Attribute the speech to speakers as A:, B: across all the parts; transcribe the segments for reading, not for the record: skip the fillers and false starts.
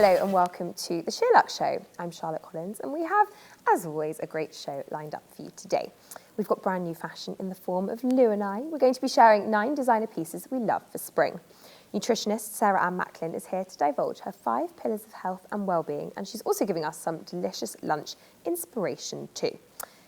A: Hello and welcome to the SheerLuxe Show. I'm Charlotte Collins and we have, as always, a great show lined up for you today. We've got brand new fashion in the form of Lou and I. We're going to be sharing 9 designer pieces we love for spring. Nutritionist Sarah Ann Macklin is here to divulge her 5 pillars of health and well-being, and she's also giving us some delicious lunch inspiration too.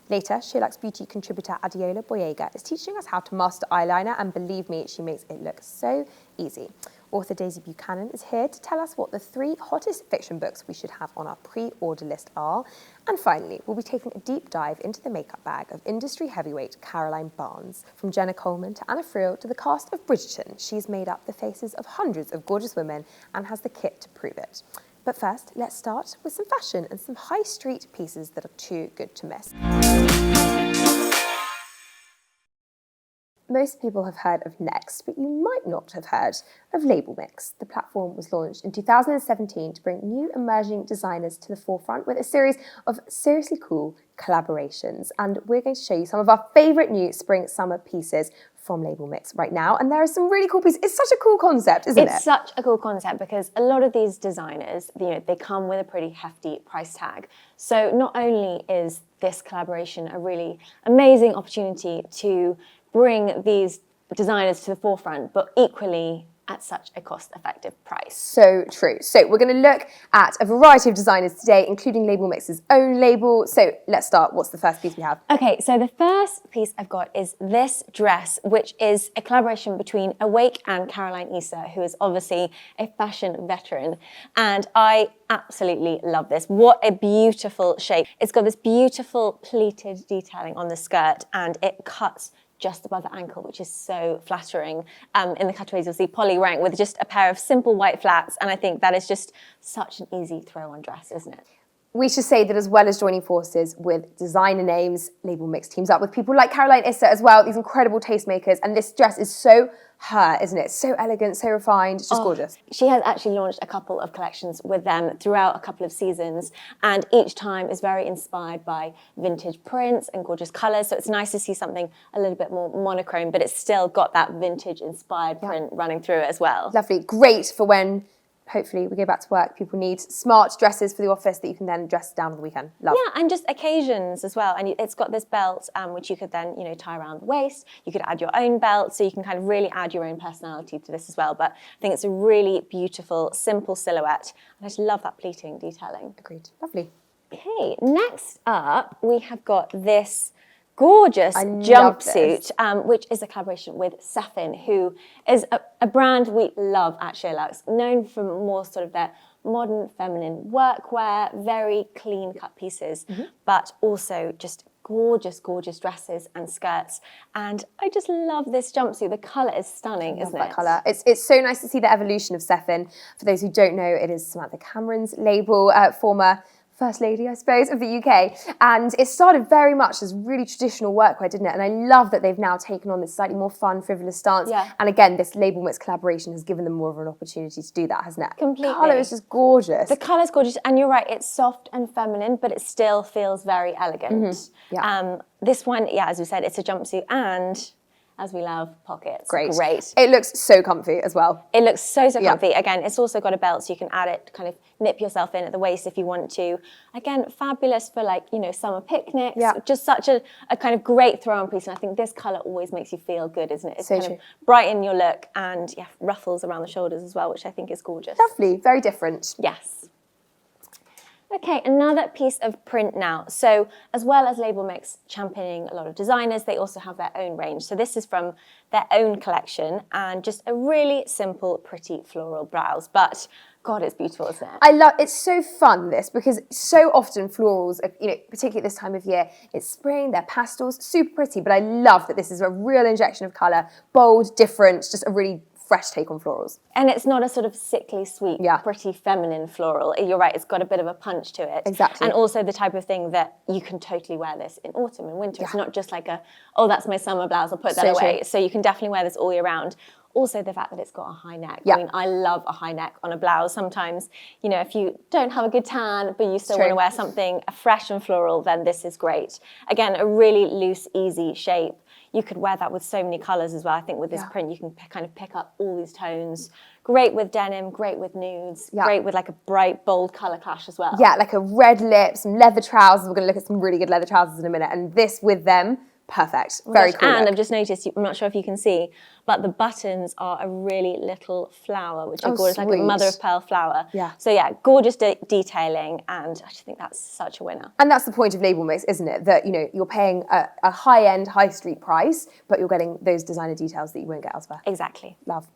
A: Later, SheerLuxe Beauty Contributor Adeola Gboyega is teaching us how to master eyeliner, and believe me, she makes it look so easy. Author Daisy Buchanan is here to tell us what the 3 hottest fiction books we should have on our pre-order list are. And finally, we'll be taking a deep dive into the makeup bag of industry heavyweight Caroline Barnes. From Jenna Coleman to Anna Friel to the cast of Bridgerton, she's made up the faces of hundreds of gorgeous women and has the kit to prove it. But first, let's start with some fashion and some high street pieces that are too good to miss. Most people have heard of Next, but you might not have heard of LabelMix. The platform was launched in 2017 to bring new emerging designers to the forefront with a series of seriously cool collaborations. And we're going to show you some of our favourite new spring-summer pieces from LabelMix right now. And there are some really cool pieces. It's such a cool concept, isn't it?
B: It's such a cool concept because a lot of these designers, they come with a pretty hefty price tag. So not only is this collaboration a really amazing opportunity to bring these designers to the forefront, but equally at such a cost-effective price.
A: So true. So we're going to look at a variety of designers today, including LabelMix's own label. So let's start. What's the first piece we have?
B: Okay, so the first piece I've got is this dress, which is a collaboration between Awake and Caroline Issa, who is obviously a fashion veteran. And I absolutely love this. What a beautiful shape. It's got this beautiful pleated detailing on the skirt, and it cuts just above the ankle, which is so flattering. In the cutaways, you'll see Polly wearing with just a pair of simple white flats, and I think that is just such an easy throw-on dress, isn't it?
A: We should say that as well as joining forces with designer names, LabelMix teams up with people like Caroline Issa as well, these incredible tastemakers, and this dress is so her, isn't it? So elegant, so refined, it's just gorgeous.
B: She has actually launched a couple of collections with them throughout a couple of seasons, and each time is very inspired by vintage prints and gorgeous colours, so it's nice to see something a little bit more monochrome, but it's still got that vintage inspired print running through it as well.
A: Lovely, great for when hopefully we go back to work. People need smart dresses for the office that you can then dress down on the weekend. Love.
B: Yeah, and just occasions as well. And it's got this belt, which you could then, tie around the waist. You could add your own belt, so you can kind of really add your own personality to this as well. But I think it's a really beautiful, simple silhouette. And I just love that pleating detailing.
A: Agreed. Lovely.
B: Okay, next up, we have got this gorgeous jumpsuit, which is a collaboration with Saffin, who is a brand we love at SheerLuxe, known for more sort of their modern feminine workwear, very clean cut pieces, but also just gorgeous, gorgeous dresses and skirts. And I just love this jumpsuit. The colour is stunning, isn't it?
A: That colour. It's so nice to see the evolution of Saffin. For those who don't know, it is Samantha Cameron's label, former First Lady, I suppose, of the UK. And it started very much as really traditional workwear, didn't it? And I love that they've now taken on this slightly more fun, frivolous stance.
B: Yeah.
A: And again, this LabelMix collaboration has given them more of an opportunity to do that, hasn't it?
B: Completely.
A: The colour is just gorgeous.
B: The colour's gorgeous, and you're right, it's soft and feminine, but it still feels very elegant.
A: Yeah.
B: This one, as we said, it's a jumpsuit, and as we love, pockets.
A: Great.
B: Great.
A: It looks so comfy as well.
B: It looks so comfy. Again, it's also got a belt, so you can add it, kind of nip yourself in at the waist if you want to. Again, fabulous for summer picnics.
A: Yeah.
B: Just such a kind of great throw-on piece. And I think this colour always makes you feel good, isn't it? It's
A: so
B: kind
A: true.
B: of brighten your look, and ruffles around the shoulders as well, which I think is gorgeous.
A: Lovely, very different.
B: Yes. Okay, another piece of print now. So as well as LabelMix championing a lot of designers, they also have their own range. So this is from their own collection, and just a really simple, pretty floral blouse. But God, it's beautiful, isn't it?
A: It's so fun, this, because so often florals, particularly at this time of year, it's spring, they're pastels, super pretty, but I love that this is a real injection of colour, bold, different, just a really fresh take on florals.
B: And it's not a sort of sickly sweet,
A: Yeah.
B: pretty feminine floral. You're right, it's got a bit of a punch to it.
A: Exactly.
B: And also the type of thing that you can totally wear this in autumn and winter. It's not just like oh, that's my summer blouse, I'll put that
A: So
B: away.
A: true.
B: So you can definitely wear this all year round. Also the fact that it's got a high neck.
A: Yeah.
B: I mean, I love a high neck on a blouse. Sometimes, you know, if you don't have a good tan, but you still want to wear something fresh and floral, then this is great. Again, a really loose, easy shape. You could wear that with so many colours as well. I think with this print, you can kind of pick up all these tones. Great with denim, great with nudes, great with like a bright, bold colour clash as well.
A: Yeah, like a red lip, some leather trousers. We're going to look at some really good leather trousers in a minute. And this with them, perfect. Very cool.
B: And I've just noticed, I'm not sure if you can see, but the buttons are a really little flower, which are gorgeous, like a mother of pearl flower.
A: Yeah.
B: So yeah, gorgeous detailing, and I just think that's such a winner.
A: And that's the point of LabelMix, isn't it? That, you know, you're paying a high-end, high street price, but you're getting those designer details that you won't get elsewhere.
B: Exactly.
A: Love.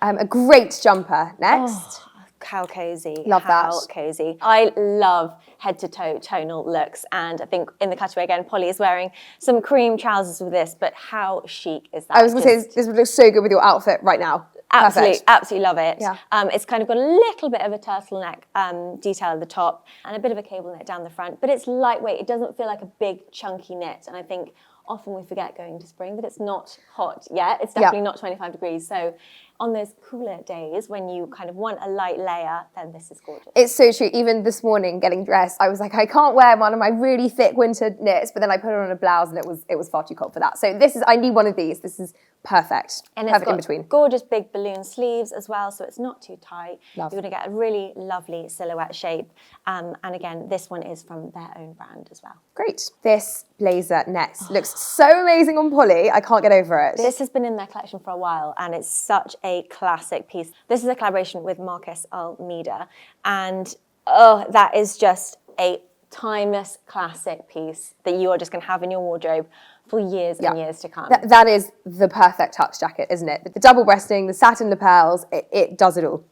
A: A great jumper next.
B: Oh, how cozy.
A: Love that.
B: How cozy. I love head-to-toe tonal looks, and I think in the cutaway again, Polly is wearing some cream trousers with this, but how chic is that?
A: I was going to say, this would look so good with your outfit right now.
B: Absolutely,
A: Perfect.
B: absolutely love it.
A: Yeah.
B: It's kind of got a little bit of a turtleneck detail at the top and a bit of a cable knit down the front, but it's lightweight. It doesn't feel like a big chunky knit, and I think often we forget going to spring that it's not hot yet. It's definitely not 25 degrees. So on those cooler days when you kind of want a light layer, then this is gorgeous.
A: It's so true. Even this morning getting dressed, I was like, I can't wear one of my really thick winter knits, but then I put it on a blouse and it was far too cold for that. So I need one of these. This is perfect.
B: And
A: perfect
B: it's got
A: in between.
B: Gorgeous big balloon sleeves as well, so it's not too tight.
A: Love.
B: You're going to get a really lovely silhouette shape. And again, this one is from their own brand as well.
A: Great. This blazer next looks so amazing on Polly. I can't get over it.
B: This has been in their collection for a while, and it's such a classic piece. This is a collaboration with Marcus Almeida, and that is just a timeless classic piece that you are just going to have in your wardrobe for years and years to come.
A: That is the perfect tux jacket, isn't it? The double breasting, the satin lapels, it does it all.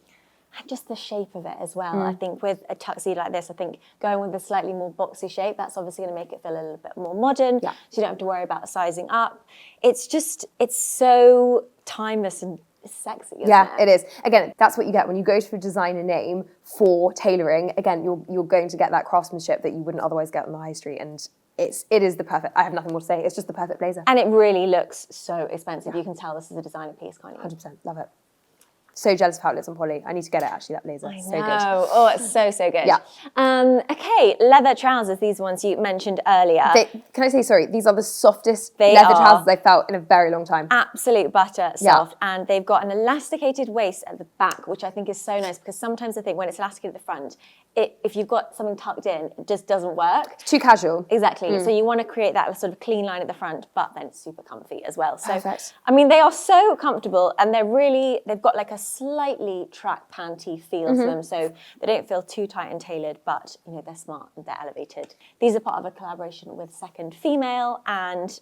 B: And just the shape of it as well. I think with a tuxedo like this, I think going with a slightly more boxy shape, that's obviously going to make it feel a little bit more modern.
A: Yeah.
B: So you don't have to worry about sizing up. It's so timeless and sexy, isn't it?
A: It is. Again, that's what you get when you go to a designer name for tailoring. Again, you're going to get that craftsmanship that you wouldn't otherwise get on the high street, and it is the perfect. I have nothing more to say. It's just the perfect blazer.
B: And it really looks so expensive. You can tell this is a designer piece, can't you?
A: 100%. Love it. So jealous of how it looks on Polly. I need to get it, actually, that blazer. So good.
B: Oh, it's so good.
A: Yeah.
B: Okay, leather trousers, these ones you mentioned earlier.
A: Can I say, sorry, these are the softest leather trousers I've felt in a very long time.
B: Absolute butter soft. And they've got an elasticated waist at the back, which I think is so nice, because sometimes I think when it's elasticated at the front, if you've got something tucked in, it just doesn't work.
A: Too casual.
B: Exactly. So you want to create that sort of clean line at the front, but then super comfy as well. So,
A: perfect.
B: I mean, they are so comfortable, and they've got like a slightly track panty feel to them, so they don't feel too tight and tailored, but you know, they're smart and they're elevated. These are part of a collaboration with Second Female,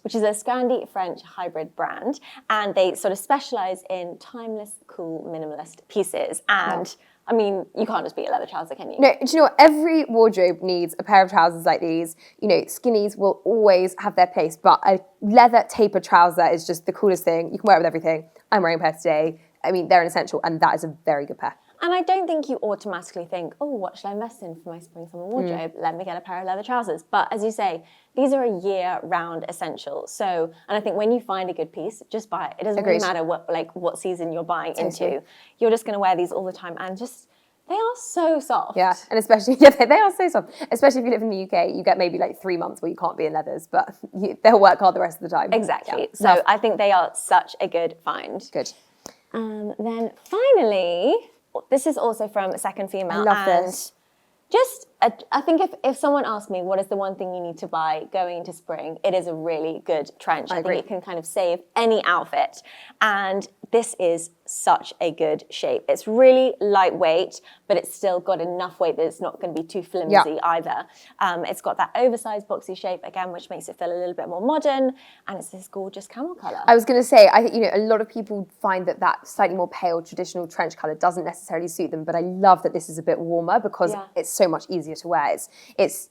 B: which is a Scandi French hybrid brand, and they sort of specialize in timeless, cool, minimalist pieces. And I mean, you can't just be a leather trouser, can you?
A: No, do you know what? Every wardrobe needs a pair of trousers like these. You know, skinnies will always have their place, but a leather tapered trouser is just the coolest thing. You can wear it with everything. I'm wearing a pair today. I mean, they're an essential, and that is a very good pair.
B: And I don't think you automatically think, oh, what should I invest in for my spring-summer wardrobe? Let me get a pair of leather trousers. But as you say, these are a year-round essential. So, and I think when you find a good piece, just buy it. It doesn't really matter what season you're buying into. You're just going to wear these all the time, and just they are so soft.
A: Yeah, and especially, they are so soft. Especially if you live in the UK, you get maybe like 3 months where you can't be in leathers, but they'll work hard the rest of the time.
B: Exactly.
A: Yeah.
B: So I think they are such a good find.
A: Good.
B: Then finally, this is also from Second Female.
A: I love this.
B: Just, I think if someone asked me what is the one thing you need to buy going into spring, it is a really good trench. I think it can kind of save any outfit. And this is such a good shape. It's really lightweight, but it's still got enough weight that it's not going to be too flimsy either. It's got that oversized boxy shape again, which makes it feel a little bit more modern. And it's this gorgeous camel color.
A: I was going to say, I think, a lot of people find that slightly more pale traditional trench color doesn't necessarily suit them, but I love that this is a bit warmer because it's so much easier to wear. It's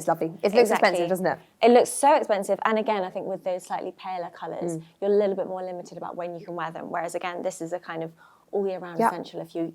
A: lovely. It looks expensive, doesn't it?
B: It looks so expensive. And again, I think with those slightly paler colors, you're a little bit more limited about when you can wear them. Whereas again, this is a kind of all year round essential. If you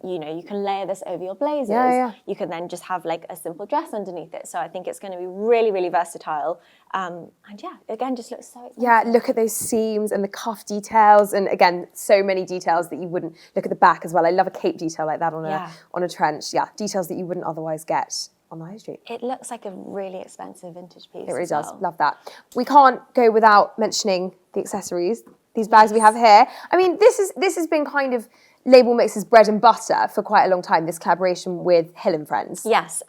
B: can layer this over your blazers. You can then just have like a simple dress underneath it. So I think it's going to be really, really versatile. And yeah, again, just looks so expensive.
A: Yeah, look at those seams and the cuff details, and again, so many details that you wouldn't. Look at the back as well. I love a cape detail like that on a trench. Yeah, details that you wouldn't otherwise get on the high street.
B: It looks like a really expensive vintage piece.
A: It really does. Love that. We can't go without mentioning the accessories. These bags we have here. I mean, this has been kind of LabelMix's bread and butter for quite a long time, this collaboration with Hill & Friends.
B: Yes,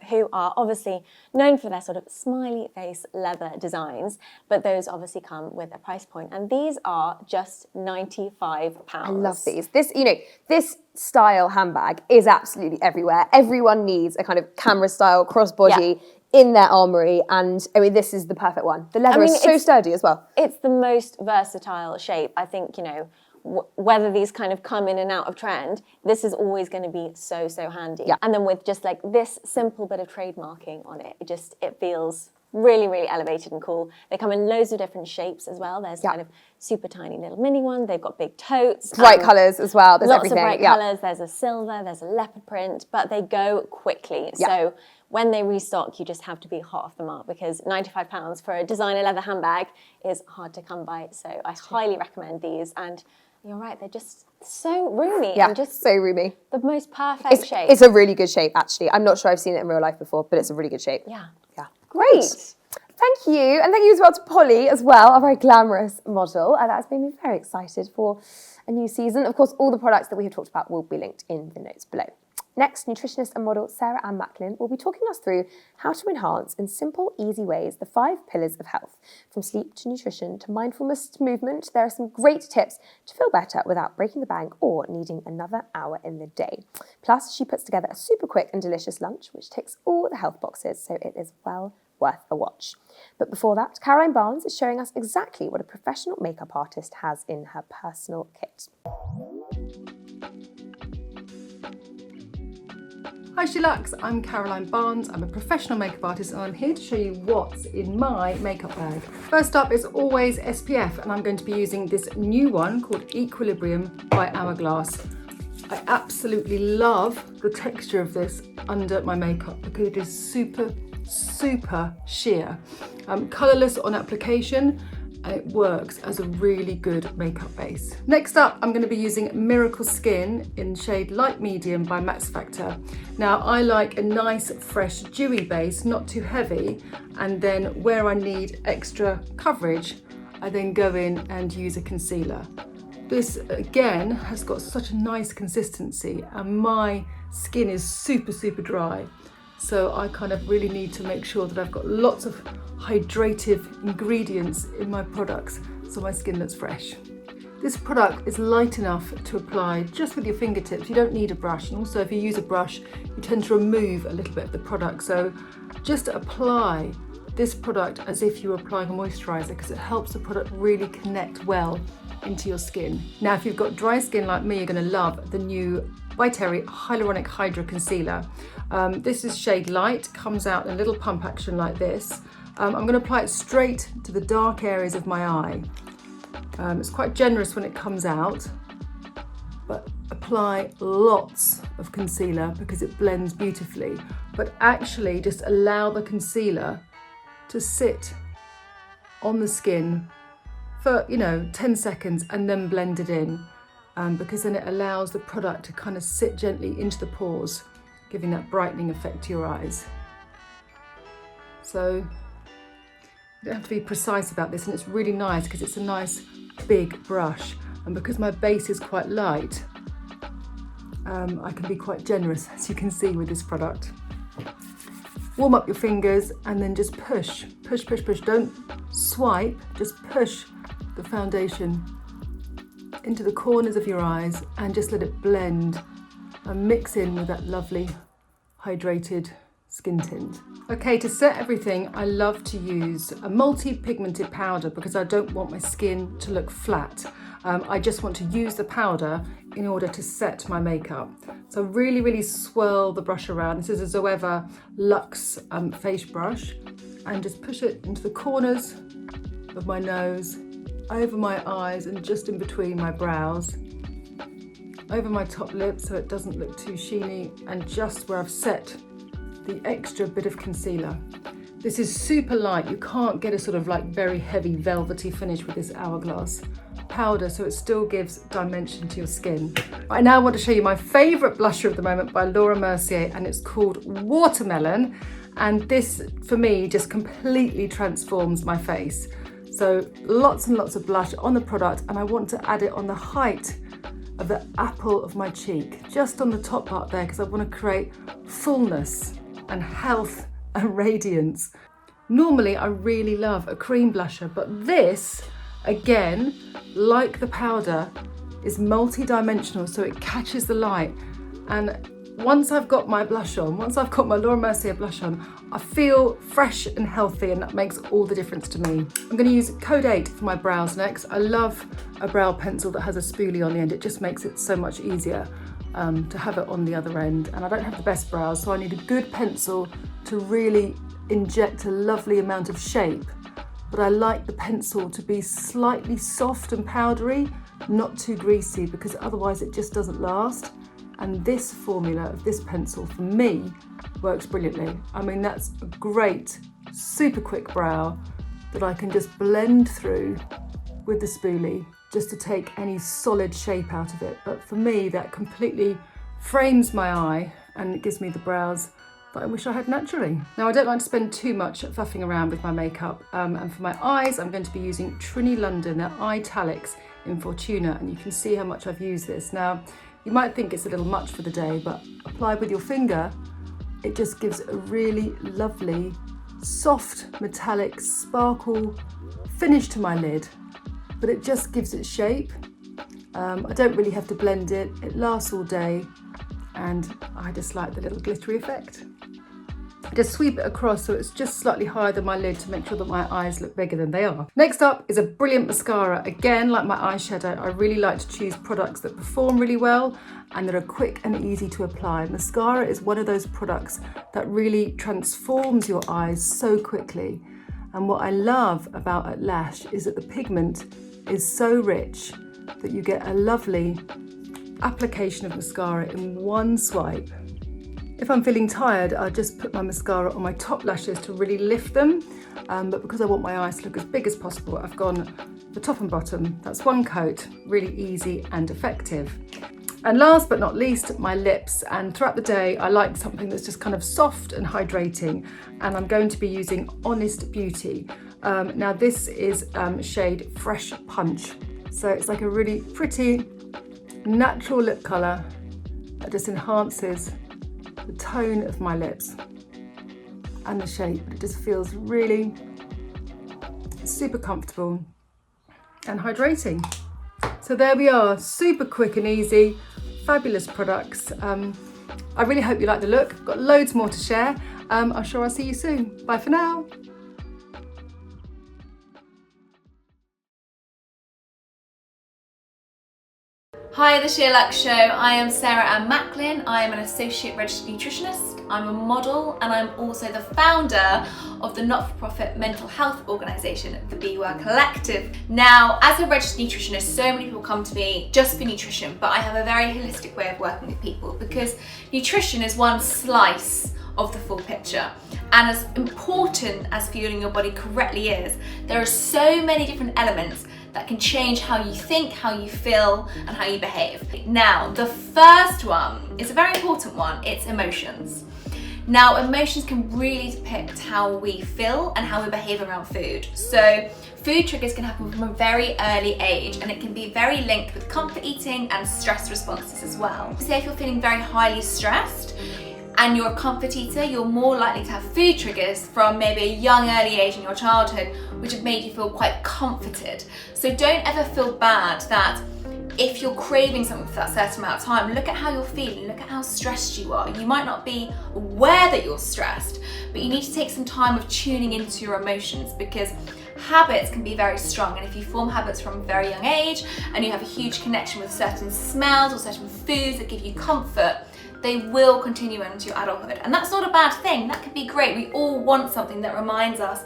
B: who are obviously known for their sort of smiley face leather designs, but those obviously come with a price point, and these are just £95.
A: I love these. This style handbag is absolutely everywhere. Everyone needs a kind of camera style crossbody in their armoury, and I mean, this is the perfect one. The leather is so sturdy as well.
B: It's the most versatile shape. I think, whether these kind of come in and out of trend, this is always going to be so handy. Yeah. And then with just like this simple bit of trademarking on it, it feels really, really elevated and cool. They come in loads of different shapes as well. There's kind of super tiny little mini one. They've got big totes.
A: Bright colours as well. There's
B: lots of bright colours. There's a silver, there's a leopard print, but they go quickly. Yeah. So when they restock, you just have to be hot off the mark, because £95 for a designer leather handbag is hard to come by. So I highly recommend these. And you're right, they're just so roomy.
A: Yeah,
B: and just
A: so roomy.
B: The most perfect shape.
A: It's a really good shape, actually. I'm not sure I've seen it in real life before, but it's a really good shape.
B: Yeah.
A: Yeah. Great. Thank you. And thank you as well to Polly as well, our very glamorous model. That's made me very excited for a new season. Of course, all the products that we have talked about will be linked in the notes below. Next, nutritionist and model Sarah Ann Macklin will be talking us through how to enhance in simple, easy ways the 5 pillars of health. From sleep to nutrition to mindfulness to movement, there are some great tips to feel better without breaking the bank or needing another hour in the day. Plus, she puts together a super quick and delicious lunch which ticks all the health boxes, so it is well worth a watch. But before that, Caroline Barnes is showing us exactly what a professional makeup artist has in her personal kit.
C: Hi SheerLuxe, I'm Caroline Barnes. I'm a professional makeup artist and I'm here to show you what's in my makeup bag. First up is always SPF, and I'm going to be using this new one called Equilibrium by Hourglass. I absolutely love the texture of this under my makeup because it is super sheer. Colourless on application, and it works as a really good makeup base. Next up, I'm going to be using Miracle Skin in shade Light Medium by Max Factor. Now, I like a nice, fresh, dewy base, not too heavy, and then where I need extra coverage, I then go in and use a concealer. This, again, has got such a nice consistency, and my skin is super dry. So I kind of really need to make sure that I've got lots of hydrative ingredients in my products so my skin looks fresh. This product is light enough to apply just with your fingertips. You don't need a brush, and also if you use a brush you tend to remove a little bit of the product. So just apply this product as if you were applying a moisturiser, because it helps the product really connect well into your skin. Now if you've got dry skin like me, you're going to love the new by Terry Hyaluronic Hydra Concealer. This is shade Light, comes out in a little pump action like this. I'm going to apply it straight to the dark areas of my eye. It's quite generous when it comes out, but apply lots of concealer because it blends beautifully. But actually just allow the concealer to sit on the skin for 10 seconds and then blend it in. Because then it allows the product to kind of sit gently into the pores, giving that brightening effect to your eyes. So you don't have to be precise about this, and it's really nice because it's a nice big brush, and because my base is quite light, I can be quite generous, as you can see with this product. Warm up your fingers and then just push. Don't swipe, just push the foundation into the corners of your eyes and just let it blend and mix in with that lovely hydrated skin tint. Okay, to set everything, I love to use a multi-pigmented powder because I don't want my skin to look flat. I just want to use the powder in order to set my makeup. So really swirl the brush around. This is a Zoeva Luxe face brush, and just push it into the corners of my nose, over my eyes and just in between my brows. over my top lip so it doesn't look too sheeny, and just where I've set the extra bit of concealer. This is super light. You can't get a sort of like very heavy velvety finish with this Hourglass powder, so it still gives dimension to your skin. I now want to show you my favourite blusher of the moment by Laura Mercier, and it's called Watermelon, and this for me just completely transforms my face. So lots and lots of blush on the product, and I want to add it on the height of the apple of my cheek, just on the top part there, because I want to create fullness and health and radiance. Normally I really love a cream blusher, but this, again, like the powder, is multi-dimensional, so it catches the light. And once I've got my blush on, once I've got my Laura Mercier blush on, I feel fresh and healthy, and that makes all the difference to me. I'm going to use Code 8 for my brows next. I love a brow pencil that has a spoolie on the end. It just makes it so much easier to have it on the other end. And I don't have the best brows, so I need a good pencil to really inject a lovely amount of shape. But I like the pencil to be slightly soft and powdery, not too greasy, because otherwise it just doesn't last. And this formula of this pencil, for me, works brilliantly. I mean, that's a great, super quick brow that I can just blend through with the spoolie just to take any solid shape out of it. But for me, that completely frames my eye and it gives me the brows that I wish I had naturally. Now, I don't like to spend too much fuffing around with my makeup. And for my eyes, I'm going to be using Trini London, their Italics in Fortuna, and you can see how much I've used this. Now, you might think it's a little much for the day, but applied with your finger, it just gives a really lovely, soft, metallic, sparkle finish to my lid, but it just gives it shape. I don't really have to blend it. It lasts all day, and I just like the little glittery effect. Just sweep it across so it's just slightly higher than my lid to make sure that my eyes look bigger than they are. Next up is a brilliant mascara. Again, like my eyeshadow, I really like to choose products that perform really well and that are quick and easy to apply. Mascara is one of those products that really transforms your eyes so quickly. And what I love about At Lash is that the pigment is so rich that you get a lovely application of mascara in one swipe. If I'm feeling tired, I'll just put my mascara on my top lashes to really lift them. But because I want my eyes to look as big as possible, I've gone the top and bottom. That's one coat, really easy and effective. And last but not least, my lips. And throughout the day, I like something that's just kind of soft and hydrating. And I'm going to be using Honest Beauty. Now this is shade Fresh Punch. So it's like a really pretty, natural lip colour that just enhances the tone of my lips and the shape. It just feels really super comfortable and hydrating. So there we are, super quick and easy, fabulous products. I really hope you like the look. Got loads more to share. I'm sure I'll see you soon. Bye for now.
D: Hi, the SheerLuxe Show. I am Sarah Ann Macklin. I am an associate registered nutritionist. I'm a model, and I'm also the founder of the not-for-profit mental health organisation, the Be Well Collective. Now, as a registered nutritionist, so many people come to me just for nutrition, but I have a very holistic way of working with people because nutrition is one slice of the full picture. And as important as fueling your body correctly is, there are so many different elements that can change how you think, how you feel, and how you behave. Now, the first one is a very important one. It's emotions. Now, emotions can really depict how we feel and how we behave around food. So, food triggers can happen from a very early age, and it can be very linked with comfort eating and stress responses as well. Say if you're feeling very highly stressed, and you're a comfort eater, you're more likely to have food triggers from maybe a young early age in your childhood, which have made you feel quite comforted. So don't ever feel bad that if you're craving something for that certain amount of time, look at how you're feeling, look at how stressed you are. You might not be aware that you're stressed, but you need to take some time of tuning into your emotions because habits can be very strong, and if you form habits from a very young age and you have a huge connection with certain smells or certain foods that give you comfort, they will continue into your adulthood. And that's not a bad thing, that could be great. We all want something that reminds us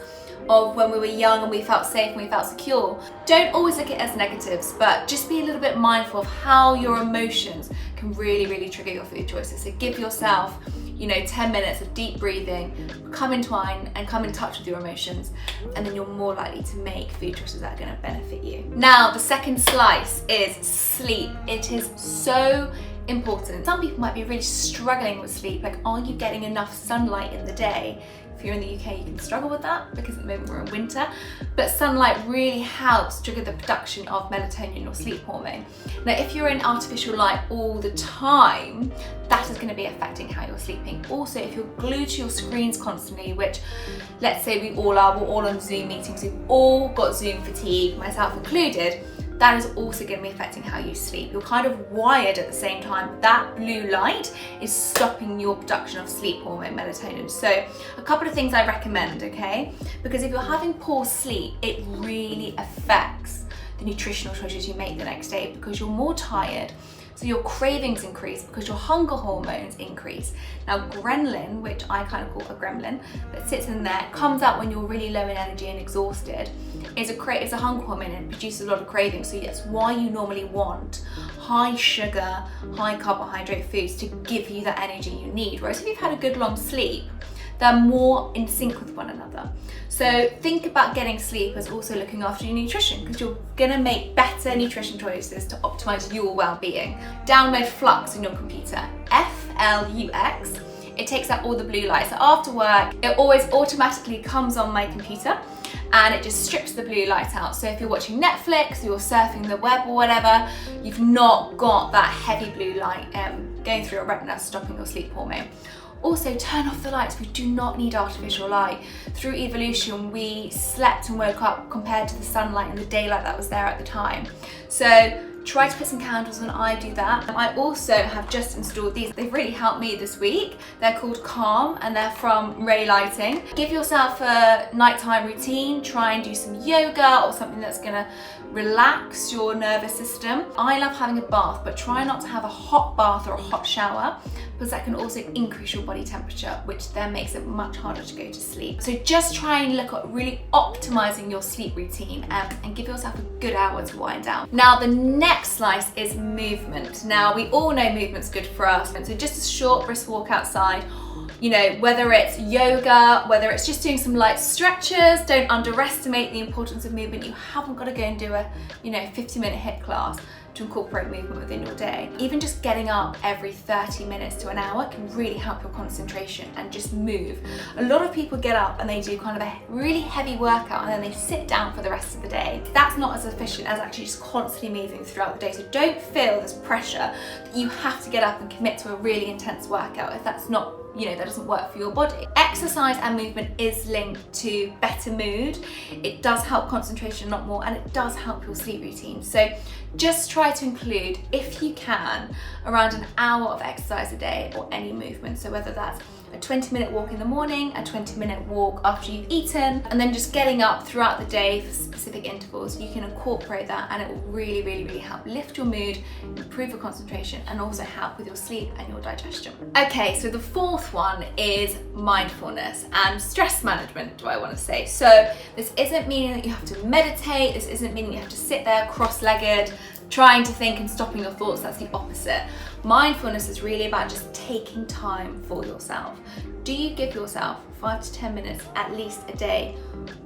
D: of when we were young and we felt safe and we felt secure. Don't always look at it as negatives, but just be a little bit mindful of how your emotions can really, really trigger your food choices. So give yourself, 10 minutes of deep breathing, come in touch with your emotions, and then you're more likely to make food choices that are going to benefit you. Now, the second slice is sleep. It is so important. Some people might be really struggling with sleep, like, are you getting enough sunlight in the day? If you're in the UK, you can struggle with that because at the moment we're in winter, but sunlight really helps trigger the production of melatonin, or sleep hormone. Now, if you're in artificial light all the time, that is going to be affecting how you're sleeping. Also, if you're glued to your screens constantly, which let's say we all are, we're all on Zoom meetings, we've all got Zoom fatigue, myself included, that is also going to be affecting how you sleep. You're kind of wired at the same time. That blue light is stopping your production of sleep hormone, melatonin. So a couple of things I recommend, okay? Because if you're having poor sleep, it really affects the nutritional choices you make the next day, because you're more tired. So your cravings increase because your hunger hormones increase. Now, ghrelin, which I kind of call a gremlin, that sits in there, comes out when you're really low in energy and exhausted. It's a hunger hormone and it produces a lot of cravings. So that's why you normally want high sugar, high carbohydrate foods to give you that energy you need. Whereas if you've had a good long sleep, they're more in sync with one another. So think about getting sleep as also looking after your nutrition, because you're gonna make better nutrition choices to optimize your well-being. Download Flux on your computer, F-L-U-X. It takes out all the blue light. So after work, it always automatically comes on my computer and it just strips the blue light out. So if you're watching Netflix, or you're surfing the web or whatever, you've not got that heavy blue light going through your retina, stopping your sleep hormone. Also, turn off the lights. We do not need artificial light. Through evolution, we slept and woke up compared to the sunlight and the daylight that was there at the time. So try to put some candles on. I do that. I also have just installed these. They've really helped me this week. They're called Calm and they're from Ray Lighting. Give yourself a nighttime routine. Try and do some yoga or something that's gonna relax your nervous system. I love having a bath, but try not to have a hot bath or a hot shower, because that can also increase your body temperature, which then makes it much harder to go to sleep. So just try and look at really optimizing your sleep routine and give yourself a good hour to wind down. Now, the next slice is movement. Now, we all know movement's good for us. And so just a short brisk walk outside, whether it's yoga, whether it's just doing some light stretches, don't underestimate the importance of movement. You haven't got to go and do a 50-minute HIIT class to incorporate movement within your day. Even just getting up every 30 minutes to an hour can really help your concentration and just move. A lot of people get up and they do kind of a really heavy workout and then they sit down for the rest of the day. That's not as efficient as actually just constantly moving throughout the day. So don't feel this pressure that you have to get up and commit to a really intense workout if that's not, that doesn't work for your body. Exercise and movement is linked to better mood. It does help concentration a lot more and it does help your sleep routine. So just try to include, if you can, around an hour of exercise a day or any movement. So whether that's a 20-minute walk in the morning, a 20-minute walk after you've eaten, and then just getting up throughout the day for specific intervals, you can incorporate that and it will really, really, really help lift your mood, improve your concentration, and also help with your sleep and your digestion. Okay, so the fourth one is mindfulness and stress management, do I want to say. So this isn't meaning that you have to meditate, this isn't meaning you have to sit there cross-legged, trying to think and stopping your thoughts. That's the opposite. Mindfulness is really about just taking time for yourself. Do you give yourself 5 to 10 minutes at least a day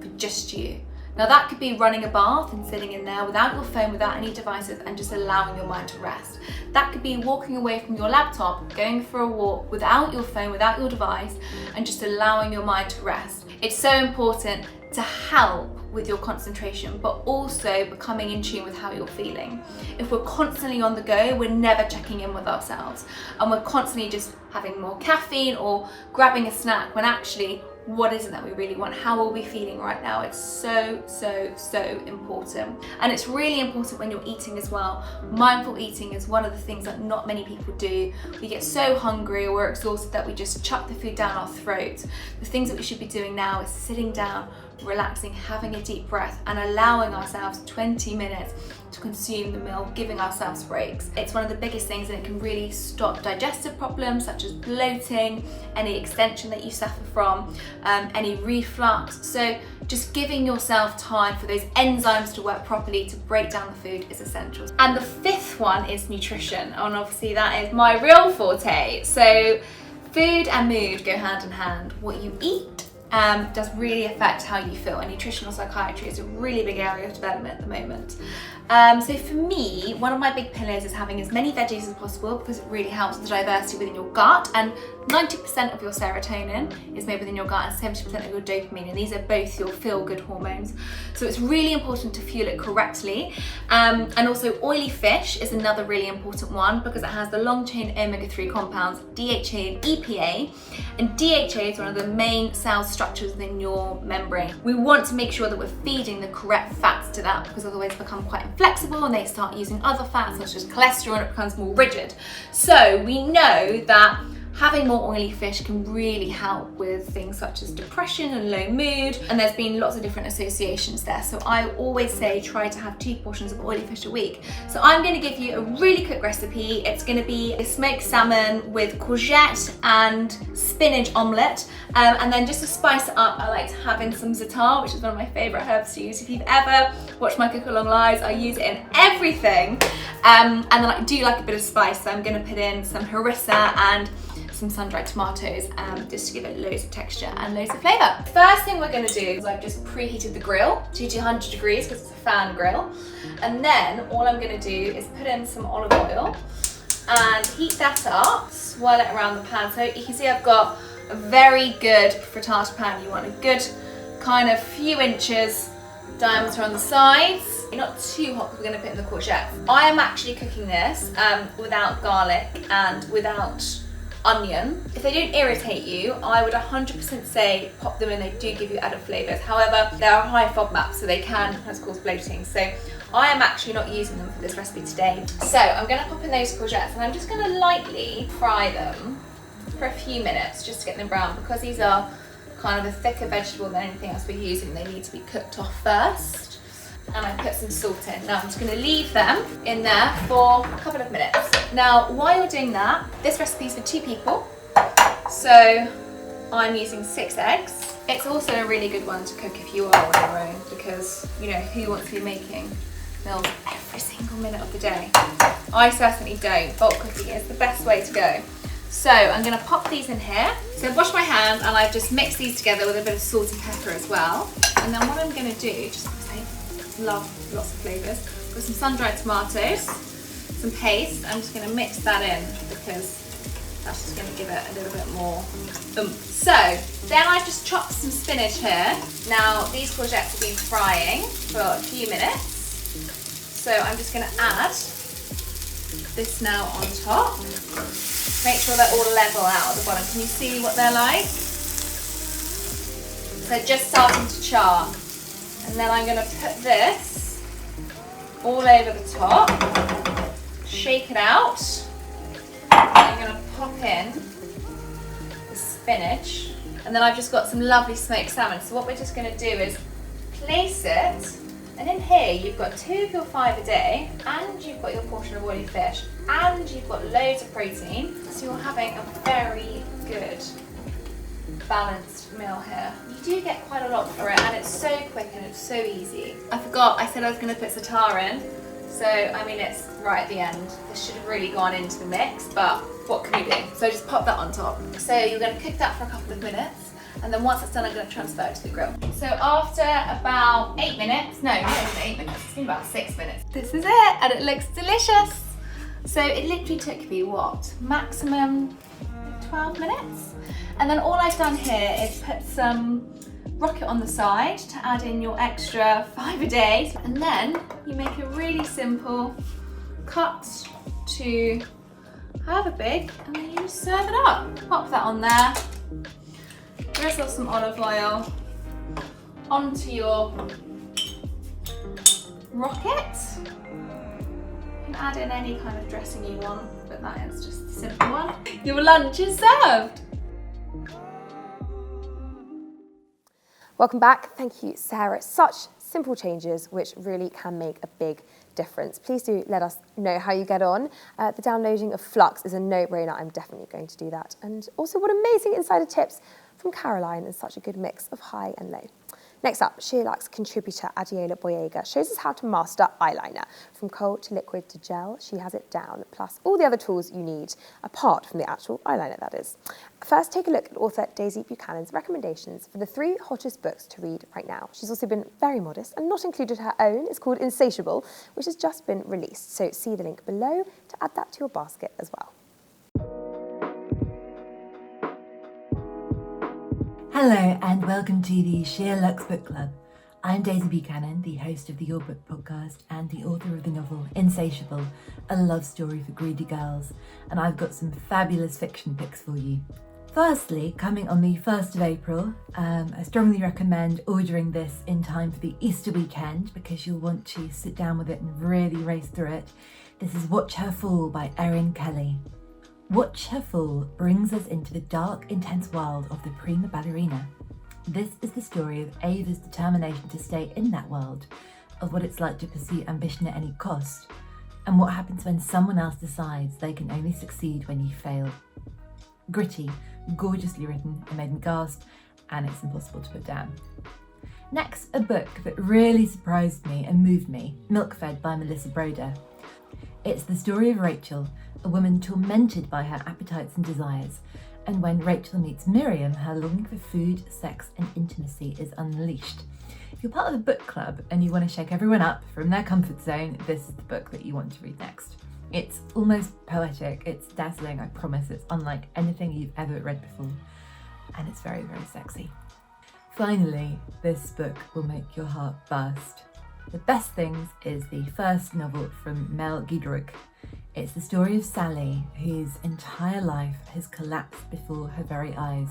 D: for just you? Now that could be running a bath and sitting in there without your phone, without any devices, and just allowing your mind to rest. That could be walking away from your laptop, going for a walk without your phone, without your device, and just allowing your mind to rest. It's so important to help with your concentration, but also becoming in tune with how you're feeling. If we're constantly on the go, we're never checking in with ourselves, and we're constantly just having more caffeine or grabbing a snack when actually, what is it that we really want? How are we feeling right now? It's so, so, so important. And it's really important when you're eating as well. Mindful eating is one of the things that not many people do. We get so hungry or we're exhausted that we just chuck the food down our throat. The things that we should be doing now is sitting down, relaxing, having a deep breath, and allowing ourselves 20 minutes to consume the meal, giving ourselves breaks. It's one of the biggest things, and it can really stop digestive problems such as bloating, any extension that you suffer from, any reflux. So just giving yourself time for those enzymes to work properly to break down the food is essential. And the fifth one is nutrition, and obviously that is my real forte. So food and mood go hand in hand. What you eat does really affect how you feel, and nutritional psychiatry is a really big area of development at the moment. So for me, one of my big pillars is having as many veggies as possible, because it really helps with the diversity within your gut, and 90% of your serotonin is made within your gut and 70% of your dopamine, and these are both your feel-good hormones. So it's really important to fuel it correctly. And also oily fish is another really important one, because it has the long-chain omega-3 compounds, DHA and EPA, and DHA is one of the main cell structures within your membrane. We want to make sure that we're feeding the correct fats to that, because otherwise they become quite inflexible and they start using other fats such as cholesterol, and it becomes more rigid. So we know that having more oily fish can really help with things such as depression and low mood, and there's been lots of different associations there. So I always say try to have 2 portions of oily fish a week. So I'm going to give you a really quick recipe. It's going to be a smoked salmon with courgette and spinach omelette, and then just to spice it up, I like to have in some za'atar, which is one of my favourite herbs to use. If you've ever watched my cook along lives, I use it in everything, and then I do like a bit of spice, so I'm going to put in some harissa and some sun-dried tomatoes, just to give it loads of texture and loads of flavour. First thing we're going to do is I've just preheated the grill to 200 degrees because it's a fan grill, and then all I'm going to do is put in some olive oil and heat that up, swirl it around the pan. So you can see I've got a very good frittata pan. You want a good kind of few inches diameter on the sides. Not too hot because we're going to put in the courgette. I am actually cooking this without garlic and without onion. If they don't irritate you, I would 100% say pop them in. They do give you added flavours. However, they are high FODMAP, so they can cause bloating. So I am actually not using them for this recipe today. So I'm going to pop in those courgettes, and I'm just going to lightly fry them for a few minutes just to get them brown, because these are kind of a thicker vegetable than anything else we're using. They need to be cooked off first. And I put some salt in. Now I'm just going to leave them in there for a couple of minutes. Now while you're doing that, this recipe is for 2 people, so I'm using 6 eggs. It's also a really good one to cook if you are on your own, because you know, who wants to be making meals every single minute of the day? I certainly don't. Bulk cooking is the best way to go. So I'm going to pop these in here. So I've washed my hands and I've just mixed these together with a bit of salt and pepper as well. And then what I'm going to do, just love lots of flavours. Got some sun-dried tomatoes, some paste. I'm just going to mix that in because that's just going to give it a little bit more oomph. So then I've just chopped some spinach here. Now these courgettes have been frying for a few minutes, so I'm just going to add this now on top. Make sure they're all level out at the bottom. Can you see what they're like? So just starting to char. And then I'm going to put this all over the top, shake it out, and I'm going to pop in the spinach, and then I've just got some lovely smoked salmon. So what we're just going to do is place it, and in here you've got 2 of your 5 a day, and you've got your portion of oily fish, and you've got loads of protein, so you're having a very good balanced meal here. You do get quite a lot for it, and it's so quick and it's so easy. I forgot, I said I was going to put za'atar in, so I mean it's right at the end. This should have really gone into the mix, but what can we do? So just pop that on top. So you're going to cook that for a couple of minutes, and then once it's done I'm going to transfer it to the grill. So after about 8 minutes, no, not even 8 minutes, it's been about 6 minutes. This is it, and it looks delicious. So it literally took me, what, maximum 12 minutes? And then all I've done here is put some rocket on the side to add in your extra 5 a day. And then you make a really simple cut to however big, and then you just serve it up. Pop that on there, drizzle some olive oil onto your rocket, and add in any kind of dressing you want, but that is just a simple one. Your lunch is served.
A: Welcome back. Thank you, Sarah. Such simple changes which really can make a big difference. Please do let us know how you get on. The downloading of Flux is a no-brainer. I'm definitely going to do that. And also what amazing insider tips from Caroline, and such a good mix of high and low. Next up, SheerLuxe Contributor Adeola Gboyega shows us how to master eyeliner. From cold to liquid to gel, she has it down, plus all the other tools you need, apart from the actual eyeliner, that is. First, take a look at author Daisy Buchanan's recommendations for the 3 hottest books to read right now. She's also been very modest and not included her own. It's called Insatiable, which has just been released. So see the link below to add that to your basket as well.
E: Hello and welcome to the SheerLuxe Book Club. I'm Daisy Buchanan, the host of the Your Book podcast and the author of the novel Insatiable, a love story for greedy girls, and I've got some fabulous fiction picks for you. Firstly, coming on the 1st of April, I strongly recommend ordering this in time for the Easter weekend because you'll want to sit down with it and really race through it. This is Watch Her Fall by Erin Kelly. Watch Her Fall brings us into the dark, intense world of the prima ballerina. This is the story of Ava's determination to stay in that world, of what it's like to pursue ambition at any cost, and what happens when someone else decides they can only succeed when you fail. Gritty, gorgeously written, it made me gasp, and it's impossible to put down. Next, a book that really surprised me and moved me, Milk-Fed by Melissa Broder. It's the story of Rachel, a woman tormented by her appetites and desires, and when Rachel meets Miriam, her longing for food, sex and intimacy is unleashed. If you're part of the book club and you want to shake everyone up from their comfort zone, this is the book that you want to read next. It's almost poetic, it's dazzling, I promise. It's unlike anything you've ever read before, and it's very, very sexy. Finally, this book will make your heart burst. The Best Things is the first novel from Mel Giedroyc. It's the story of Sally, whose entire life has collapsed before her very eyes.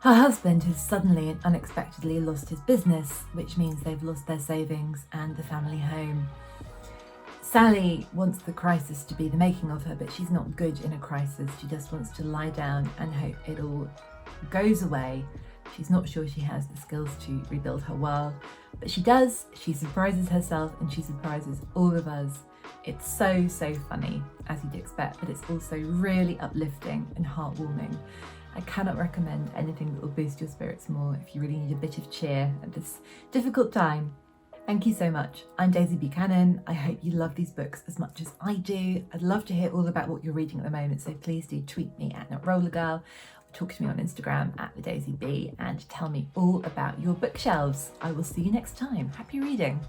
E: Her husband has suddenly and unexpectedly lost his business, which means they've lost their savings and the family home. Sally wants the crisis to be the making of her, but she's not good in a crisis. She just wants to lie down and hope it all goes away. She's not sure she has the skills to rebuild her world, but she does. She surprises herself and she surprises all of us. It's so funny, as you'd expect, but it's also really uplifting and heartwarming. I cannot recommend anything that will boost your spirits more if you really need a bit of cheer at this difficult time. Thank you so much. I'm Daisy Buchanan. I hope you love these books as much as I do. I'd love to hear all about what you're reading at the moment, so please do tweet me at NotRollerGirl, talk to me on Instagram at TheDaisyB, and tell me all about your bookshelves. I will see you next time. Happy reading.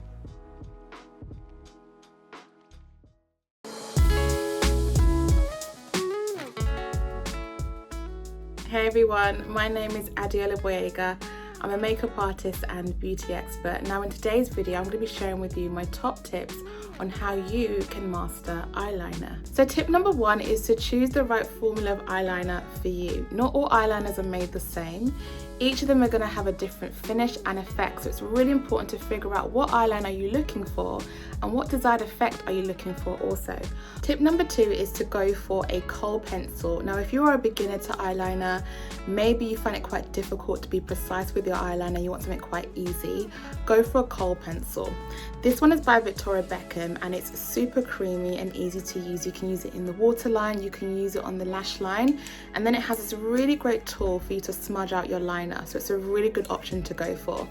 F: Hey everyone, my name is Adeola Gboyega. I'm a makeup artist and beauty expert. Now in today's video, I'm going to be sharing with you my top tips on how you can master eyeliner. So tip number 1 is to choose the right formula of eyeliner for you. Not all eyeliners are made the same. Each of them are going to have a different finish and effect, so it's really important to figure out what eyeliner you're looking for and what desired effect are you looking for also. Tip number 2 is to go for a kohl pencil. Now if you are a beginner to eyeliner, maybe you find it quite difficult to be precise with your eyeliner, you want something quite easy, go for a kohl pencil. This one is by Victoria Beckham and it's super creamy and easy to use. You can use it in the waterline, you can use it on the lash line, and then it has this really great tool for you to smudge out your liner, so it's a really good option to go for.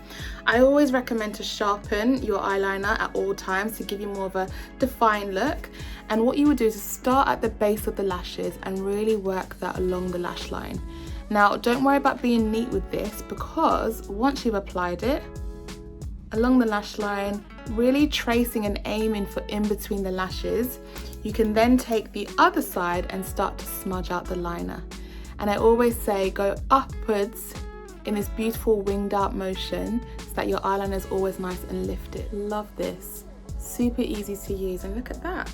F: I always recommend to sharpen your eyeliner at all times to give you more of a defined look, and what you would do is start at the base of the lashes and really work that along the lash line. Now don't worry about being neat with this, because once you've applied it along the lash line, really tracing and aiming for in between the lashes, you can then take the other side and start to smudge out the liner. And I always say go upwards in this beautiful winged out motion so that your eyeliner is always nice and lifted. Love this, super easy to use, and look at that.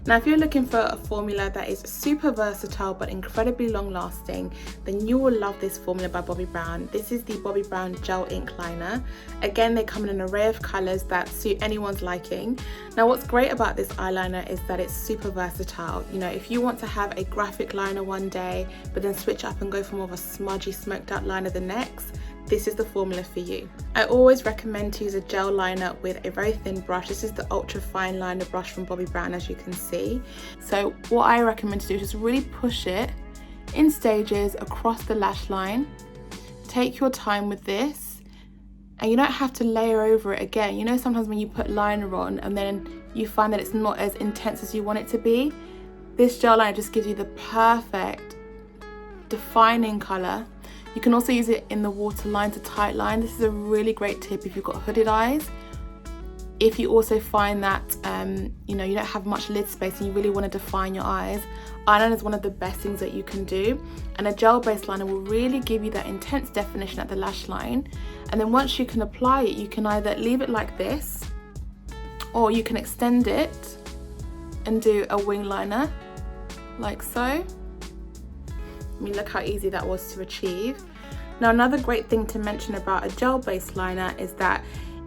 F: Now if you're looking for a formula that is super versatile but incredibly long lasting, then you will love this formula by Bobbi Brown. This is the Bobbi Brown Gel Ink Liner. Again, they come in an array of colours that suit anyone's liking. Now what's great about this eyeliner is that it's super versatile. You know, if you want to have a graphic liner one day but then switch up and go for more of a smudgy smoked out liner the next, this is the formula for you. I always recommend to use a gel liner with a very thin brush. This is the ultra fine liner brush from Bobbi Brown, as you can see. So what I recommend to do is just really push it in stages across the lash line. Take your time with this, and you don't have to layer over it again. You know, sometimes when you put liner on and then you find that it's not as intense as you want it to be, this gel liner just gives you the perfect defining colour. You can also use it in the waterline to tight line. This is a really great tip if you've got hooded eyes. If you also find that you know, you don't have much lid space and you really want to define your eyes, eyeliner is one of the best things that you can do, and a gel-based liner will really give you that intense definition at the lash line. And then once you can apply it, you can either leave it like this, or you can extend it and do a wing liner like so. I mean, look how easy that was to achieve. Now, another great thing to mention about a gel-based liner is that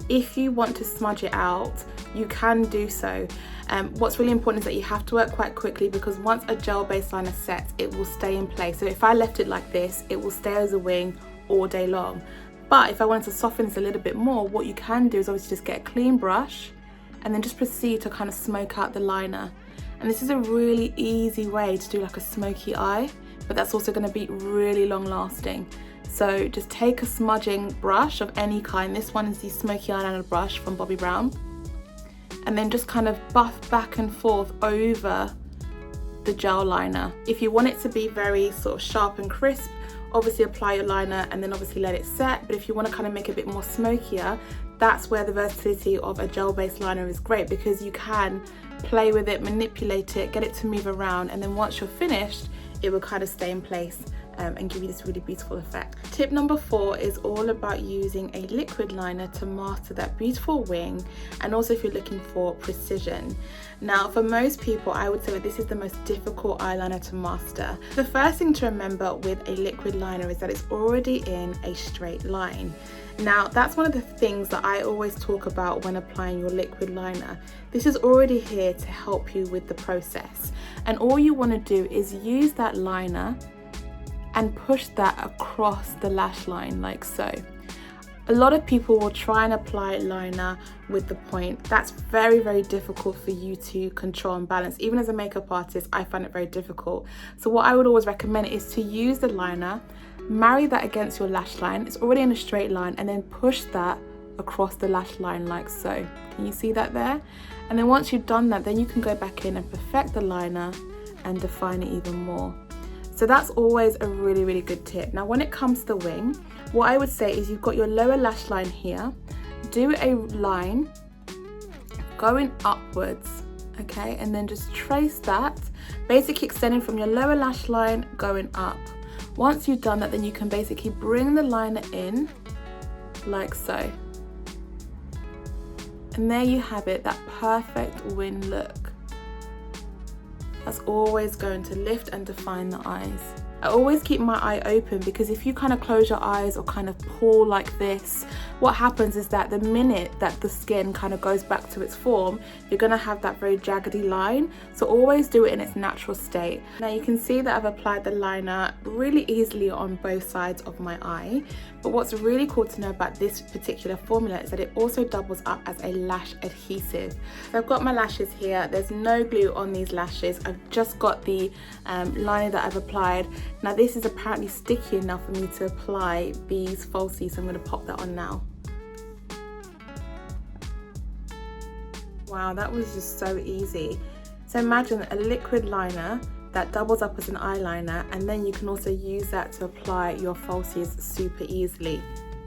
F: if you want to smudge it out, you can do so. What's really important is that you have to work quite quickly, because once a gel-based liner sets, it will stay in place. So if I left it like this, it will stay as a wing all day long. But if I wanted to soften this a little bit more, what you can do is obviously just get a clean brush and then just proceed to kind of smoke out the liner. And this is a really easy way to do like a smoky eye, but that's also going to be really long lasting. So just take a smudging brush of any kind. This one is the Smoky Eyeliner brush from Bobbi Brown. And then just kind of buff back and forth over the gel liner. If you want it to be very sort of sharp and crisp, obviously apply your liner and then obviously let it set. But if you want to kind of make it a bit more smokier, that's where the versatility of a gel-based liner is great, because you can play with it, manipulate it, get it to move around, and then once you're finished, it will kind of stay in place and give you this really beautiful effect. Tip number 4 is all about using a liquid liner to master that beautiful wing, and also if you're looking for precision. Now, for most people, I would say that this is the most difficult eyeliner to master. The first thing to remember with a liquid liner is that it's already in a straight line. Now, that's one of the things that I always talk about when applying your liquid liner. This is already here to help you with the process. And all you want to do is use that liner and push that across the lash line like so. A lot of people will try and apply liner with the point. That's very, very difficult for you to control and balance. Even as a makeup artist, I find it very difficult. So what I would always recommend is to use the liner, marry that against your lash line. It's already in a straight line, and then push that across the lash line like so. Can you see that there? And then once you've done that, then you can go back in and perfect the liner and define it even more. So that's always a really, really good tip. Now, when it comes to the wing, what I would say is you've got your lower lash line here, do a line going upwards, okay? And then just trace that, basically extending from your lower lash line going up. Once you've done that, then you can basically bring the liner in like so. And there you have it, that perfect wing look. That's always going to lift and define the eyes. I always keep my eye open, because if you kind of close your eyes or kind of pull like this, what happens is that the minute that the skin kind of goes back to its form, you're going to have that very jaggedy line. So always do it in its natural state. Now you can see that I've applied the liner really easily on both sides of my eye. But what's really cool to know about this particular formula is that it also doubles up as a lash adhesive. So I've got my lashes here. There's no glue on these lashes. I've just got the liner that I've applied. Now this is apparently sticky enough for me to apply these falsies, so I'm going to pop that on now. Wow, that was just so easy. So imagine a liquid liner that doubles up as an eyeliner, and then you can also use that to apply your falsies super easily.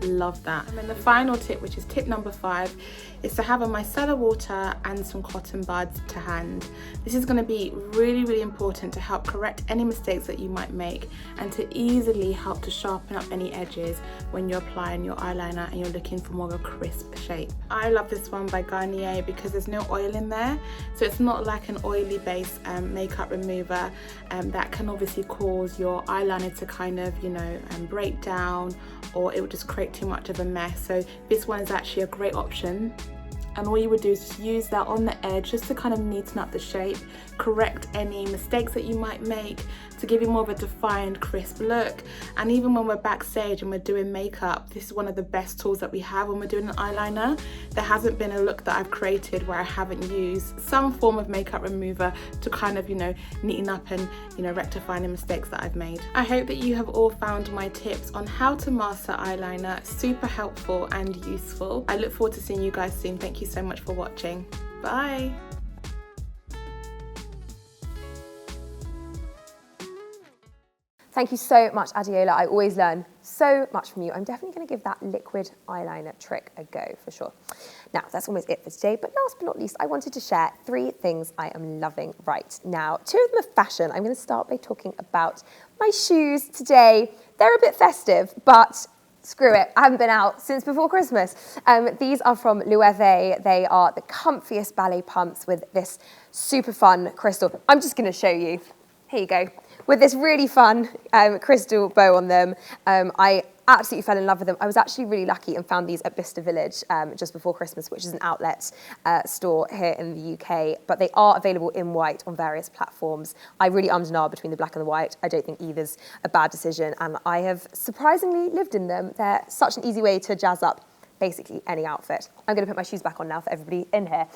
F: Love that. And then the final tip, which is tip number 5, is to have a micellar water and some cotton buds to hand. This is going to be really, really important to help correct any mistakes that you might make, and to easily help to sharpen up any edges when you're applying your eyeliner and you're looking for more of a crisp shape. I love this one by Garnier because there's no oil in there, so it's not like an oily base makeup remover that can obviously cause your eyeliner to kind of, you know, break down, or it would just create too much of a mess. So this one is actually a great option and all you would do is just use that on the edge just to kind of neaten up the shape, correct any mistakes that you might make, to give you more of a defined, crisp look. And even when we're backstage and we're doing makeup, this is one of the best tools that we have when we're doing an eyeliner. There hasn't been a look that I've created where I haven't used some form of makeup remover to kind of, neaten up and, rectify any mistakes that I've made. I hope that you have all found my tips on how to master eyeliner super helpful and useful. I look forward to seeing you guys soon. Thank you so much for watching. Bye.
A: Thank you so much, Adeola. I always learn so much from you. I'm definitely going to give that liquid eyeliner trick a go for sure. Now, that's almost it for today, but last but not least, I wanted to share 3 things I am loving right now. 2 of them are fashion. I'm going to start by talking about my shoes today. They're a bit festive, but screw it, I haven't been out since before Christmas. These are from Loewe. They are the comfiest ballet pumps with this super fun crystal. I'm just going to show you. Here you go. With this really fun crystal bow on them. I absolutely fell in love with them. I was actually really lucky and found these at Bicester Village just before Christmas, which is an outlet store here in the UK, but they are available in white on various platforms. I really ummed and ahed between the black and the white. I don't think either's a bad decision, and I have surprisingly lived in them. They're such an easy way to jazz up basically any outfit. I'm going to put my shoes back on now for everybody in here,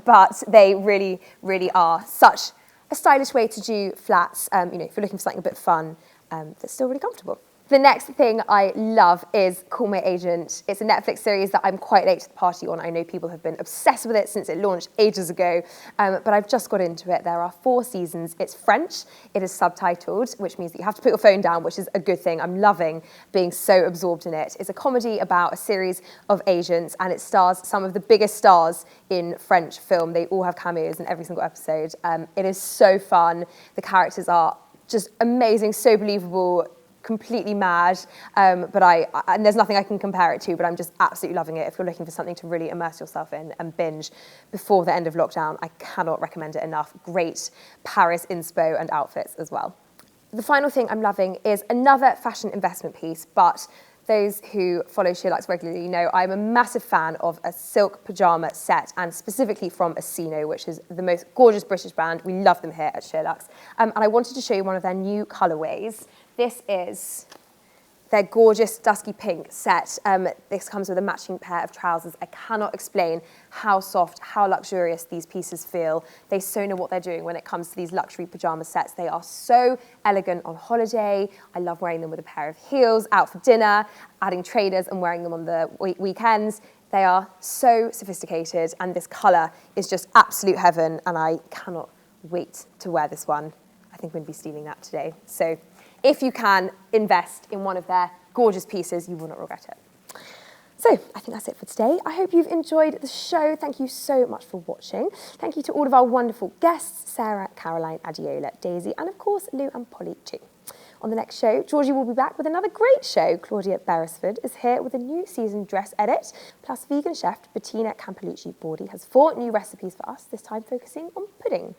A: but they really, really are such a stylish way to do flats, if you're looking for something a bit fun that's still really comfortable. The next thing I love is Call My Agent. It's a Netflix series that I'm quite late to the party on. I know people have been obsessed with it since it launched ages ago, but I've just got into it. There are 4 seasons. It's French. It is subtitled, which means that you have to put your phone down, which is a good thing. I'm loving being so absorbed in it. It's a comedy about a series of agents, and it stars some of the biggest stars in French film. They all have cameos in every single episode. It is so fun. The characters are just amazing, so believable, completely mad, and there's nothing I can compare it to, but I'm just absolutely loving it. If you're looking for something to really immerse yourself in and binge before the end of lockdown, I cannot recommend it enough. Great Paris inspo and outfits as well. The final thing I'm loving is another fashion investment piece, but those who follow SheerLuxe regularly know I'm a massive fan of a silk pyjama set, and specifically from Issa, which is the most gorgeous British brand. We love them here at SheerLuxe. And I wanted to show you one of their new colourways. This is their gorgeous dusky pink set. This comes with a matching pair of trousers. I cannot explain how soft, how luxurious these pieces feel. They so know what they're doing when it comes to these luxury pyjama sets. They are so elegant on holiday. I love wearing them with a pair of heels, out for dinner, adding trainers and wearing them on the weekends. They are so sophisticated, and this colour is just absolute heaven, and I cannot wait to wear this one. I think I'm going to be stealing that today. So if you can invest in one of their gorgeous pieces, you will not regret it. So I think that's it for today. I hope you've enjoyed the show. Thank you so much for watching. Thank you to all of our wonderful guests, Sarah, Caroline, Adeola, Daisy, and of course, Lou and Polly too. On the next show, Georgie will be back with another great show. Claudia Beresford is here with a new season dress edit, plus vegan chef Bettina Campolucci-Bordi has 4 new recipes for us, this time focusing on pudding.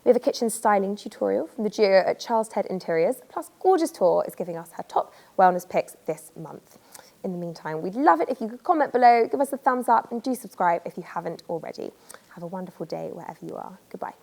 A: We have a kitchen styling tutorial from the duo at Charles Ted Interiors, plus Gorgeous Tour is giving us her top wellness picks this month. In the meantime, we'd love it if you could comment below, give us a thumbs up, and do subscribe if you haven't already. Have a wonderful day wherever you are. Goodbye.